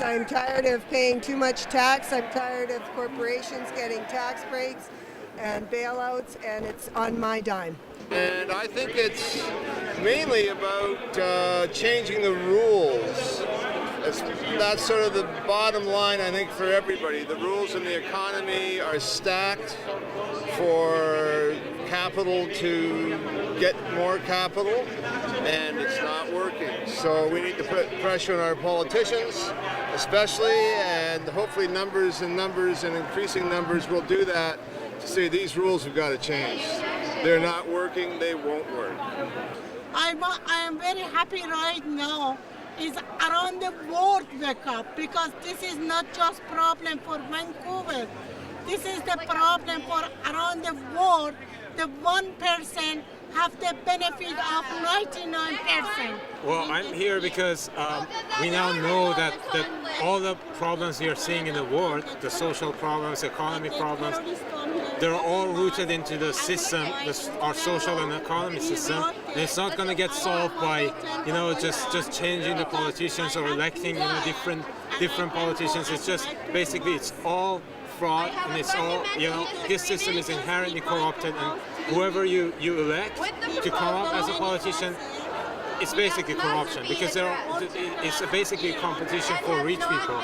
I'm tired of paying too much tax. I'm tired of corporations getting tax breaks and bailouts, and it's on my dime. And I think it's mainly about changing the rules. That's sort of the bottom line, I think, for everybody. The rules in the economy are stacked for capital to get more capital, and it's not working. So we need to put pressure on our politicians, especially, and hopefully numbers and increasing numbers will do that, to say these rules have got to change. They're not working, they won't work. I am very happy right now. Is around the world wake up, because this is not just problem for Vancouver. This is the problem for around the world. The 1% have the benefit of 99%. Well, I'm here because we now know that all the problems we are seeing in the world, the social problems, economic problems, they're all rooted into the system, our social and economic system. And it's not going to get solved by, just changing the politicians or electing, different politicians. It's just basically it's all fraud, and it's all, this system is inherently corrupted, and whoever you elect to come up as a politician, it's basically corruption, because it's basically a competition for rich people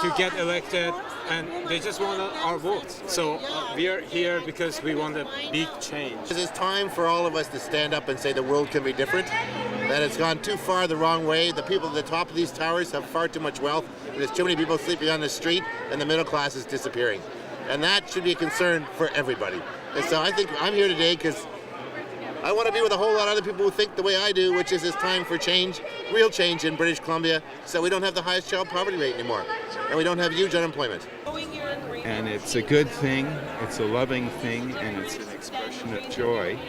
to get elected, and they just want our votes. So we are here because we want a big change. It's time for all of us to stand up and say the world can be different, that it's gone too far the wrong way. The people at the top of these towers have far too much wealth, and there's too many people sleeping on the street, and the middle class is disappearing. And that should be a concern for everybody. And so I think I'm here today because I want to be with a whole lot of other people who think the way I do, which is it's time for change, real change in British Columbia, so we don't have the highest child poverty rate anymore, and we don't have huge unemployment. And it's a good thing, it's a loving thing, and it's an expression of joy.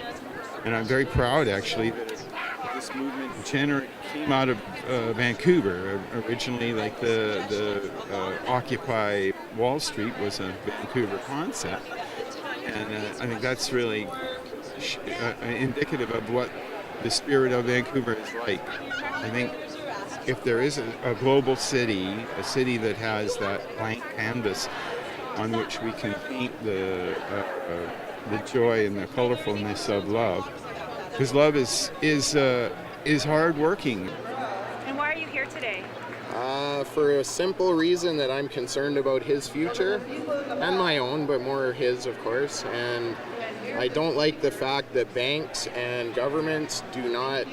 And I'm very proud, actually, that this movement came out of Vancouver. Originally, like the Occupy Wall Street was a Vancouver concept. And I think that's really indicative of what the spirit of Vancouver is like. I think if there is a global city, a city that has that blank canvas on which we can paint the joy and the colorfulness of love, because love is hard-working. And why are you here today? For a simple reason that I'm concerned about his future, and my own, but more his, of course. And I don't like the fact that banks and governments do not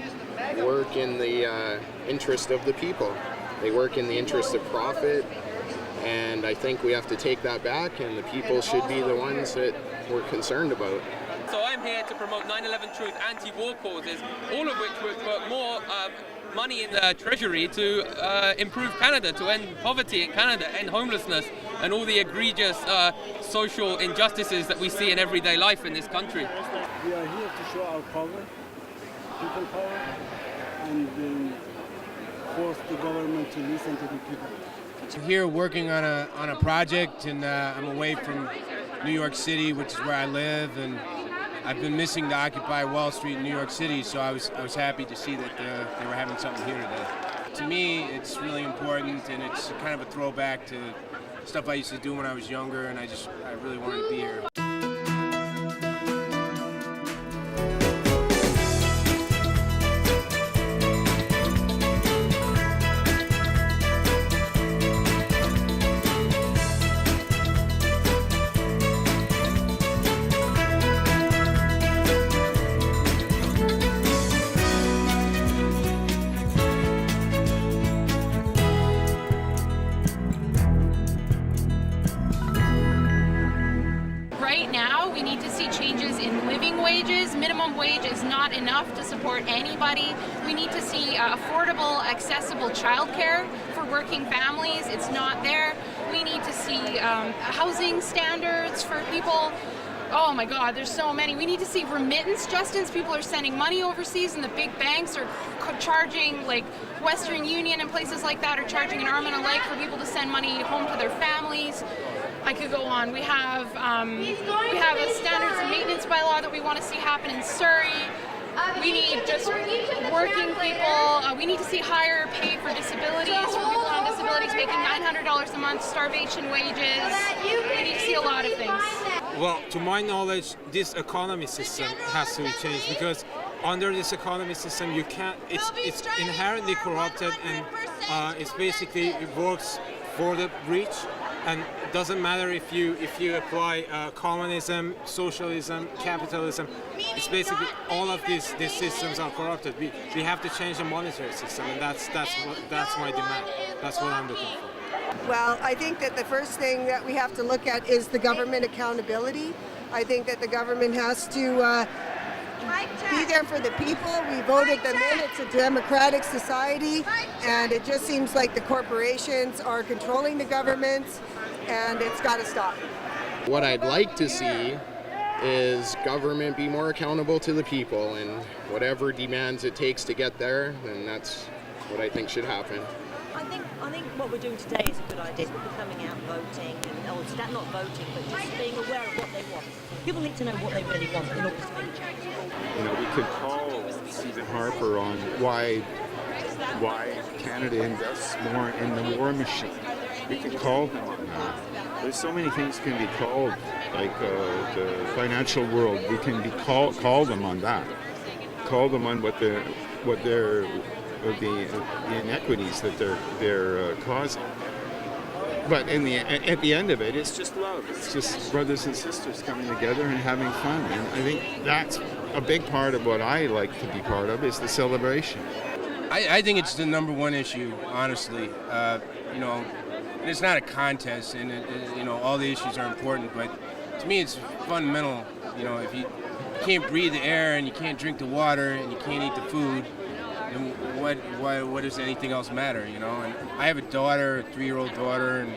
work in the interest of the people. They work in the interest of profit, and I think we have to take that back, and the people should be the ones that we're concerned about. So I'm here to promote 9/11 Truth anti-war causes, all of which would put more money in the Treasury to improve Canada, to end poverty in Canada, end homelessness, and all the egregious social injustices that we see in everyday life in this country. We are here to show our power, people power, and force the government to listen to the people. I'm here working on a project, and I'm away from New York City, which is where I live, and I've been missing the Occupy Wall Street in New York City, so I was happy to see that they were having something here today. To me, it's really important, and it's kind of a throwback to stuff I used to do when I was younger, and I really wanted to be here. Right now, we need to see changes in living wages. Minimum wage is not enough to support anybody. We need to see affordable, accessible childcare for working families. It's not there. We need to see housing standards for people. Oh my God, there's so many. We need to see remittance justice. People are sending money overseas, and the big banks are charging, like Western Union and places like that are charging an arm and a leg for people to send money home to their families. I could go on. We have a standards and maintenance bylaw that we want to see happen in Surrey. We need just working people. We need to see higher pay for disabilities, for people on disability. disabilities making $900 a month, starvation wages. We need to see a lot of things. Well, to my knowledge, this economy system has to be changed because under this economy system, you can't. It's inherently corrupted, and it's basically it works for the rich, and it doesn't matter if you apply communism, socialism, capitalism. It's basically all of these systems are corrupted. We have to change the monetary system, and that's my demand. That's what I'm looking for. Well, I think that the first thing that we have to look at is the government accountability. I think that the government has to be there for the people. We voted them in. It's a democratic society, and it just seems like the corporations are controlling the governments, and it's got to stop. What I'd like to see is government be more accountable to the people, and whatever demands it takes to get there, then that's what I think should happen. I think what we're doing today is a good idea. People coming out voting, and not voting, but just being aware of what they want. People need to know what they really want in order to make change. You know, we could call Stephen Harper on why Canada invests more in the war machine. We could call him on that. There's so many things can be called, like the financial world. We can be call them on that. Call them on what the inequities that they're causing. But at the end of it, it's just love. It's just brothers and sisters coming together and having fun. And I think that's a big part of what I like to be part of is the celebration. I think it's the number one issue, honestly. You know, it's not a contest, and you know, all the issues are important. But to me, it's fundamental. You know, if you can't breathe the air and you can't drink the water and you can't eat the food, then what does anything else matter, you know? And I have a daughter, a 3-year-old daughter, and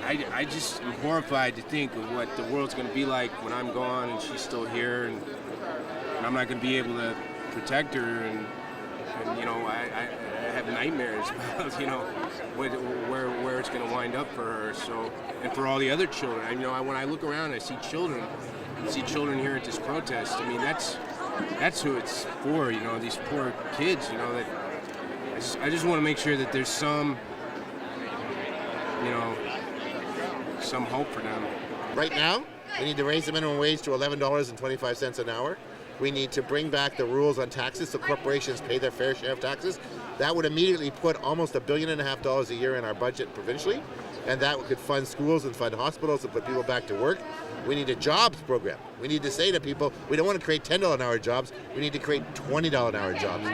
I just am horrified to think of what the world's going to be like when I'm gone and she's still here, and I'm not going to be able to protect her, and you know, I have nightmares about, you know, where it's going to wind up for her. So, and for all the other children, you know, when I look around, I see children here at this protest. I mean, that's who it's for, you know, these poor kids, you know, that I just want to make sure that there's some, you know, some hope for them. Right now, we need to raise the minimum wage to $11.25 an hour. We need to bring back the rules on taxes so corporations pay their fair share of taxes. That would immediately put almost $1.5 billion a year in our budget provincially, and that could fund schools and fund hospitals and put people back to work. We need a jobs program. We need to say to people, we don't want to create $10 an hour jobs, we need to create $20 an hour jobs.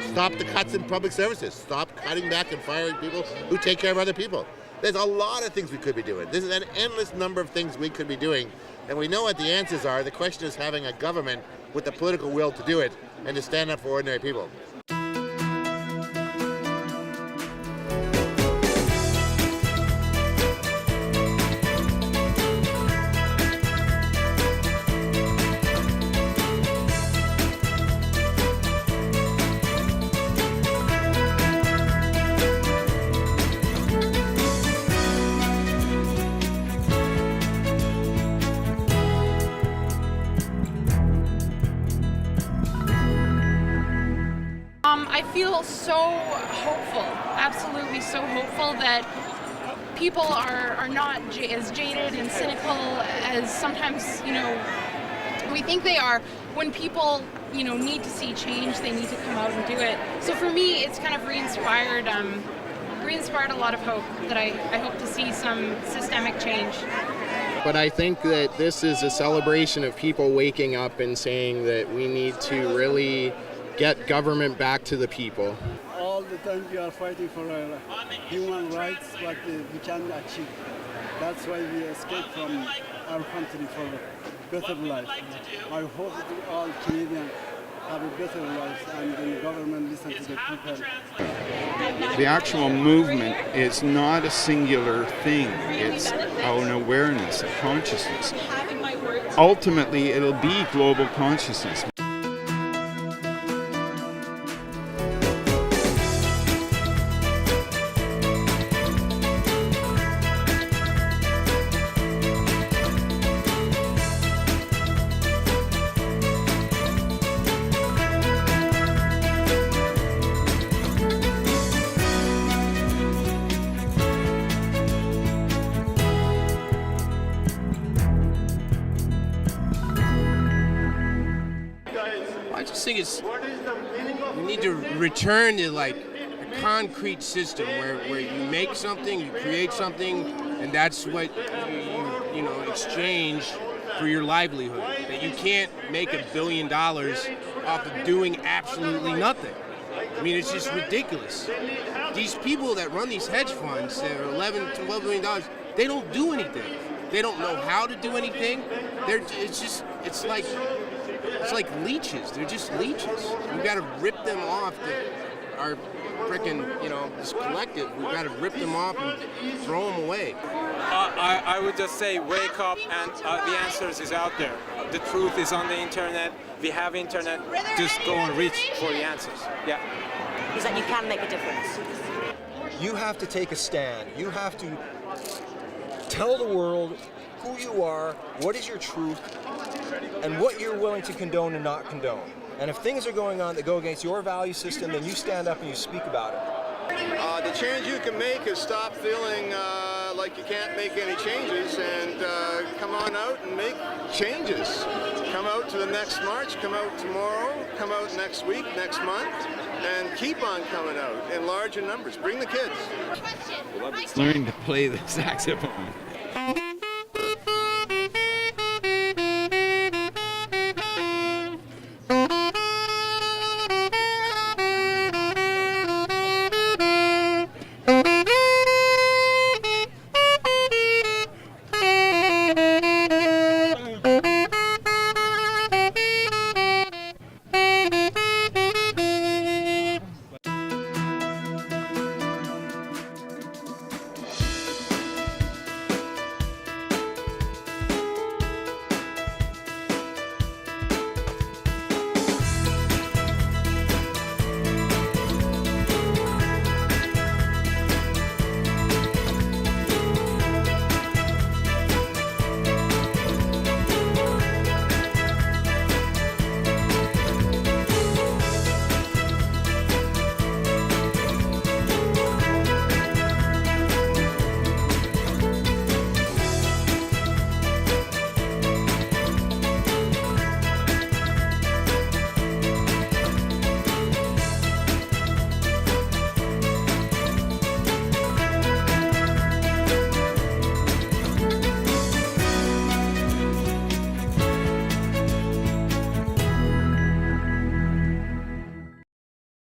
Stop the cuts in public services. Stop cutting back and firing people who take care of other people. There's a lot of things we could be doing. This is an endless number of things we could be doing, and we know what the answers are. The question is having a government with the political will to do it and to stand up for ordinary people. I feel so hopeful, absolutely so hopeful that people are not as jaded and cynical as sometimes, you know, we think they are. When people, you know, need to see change, they need to come out and do it. So for me, it's kind of re-inspired a lot of hope that I hope to see some systemic change. But I think that this is a celebration of people waking up and saying that we need to really get government back to the people. All the time we are fighting for human rights, but we can't achieve. That's why we escape from our country for a better life. I hope that all Canadians have a better life and the government listen to the people. The actual movement is not a singular thing. It's an awareness, a consciousness. Ultimately, it'll be global consciousness. just think we need to return to like a concrete system where you make something, you create something, and that's what you know exchange for your livelihood. That you can't make $1 billion off of doing absolutely nothing. I mean, it's just ridiculous. These people that run these hedge funds that are $11, $12 billion, they don't do anything. They don't know how to do anything. It's like leeches. They're just leeches. We've got to rip them off. Our frickin', this collective, we've got to rip them off and throw them away. I would just say wake up, and the answers is out there. The truth is on the internet. We have internet. Just go and reach for the answers. Yeah. Is that you can make a difference. You have to take a stand. You have to tell the world who you are, what is your truth, and what you're willing to condone and not condone. And if things are going on that go against your value system, then you stand up and you speak about it. The change you can make is stop feeling like you can't make any changes and come on out and make changes. Come out to the next march, come out tomorrow, come out next week, next month, and keep on coming out in larger numbers. Bring the kids. Learn to play the saxophone.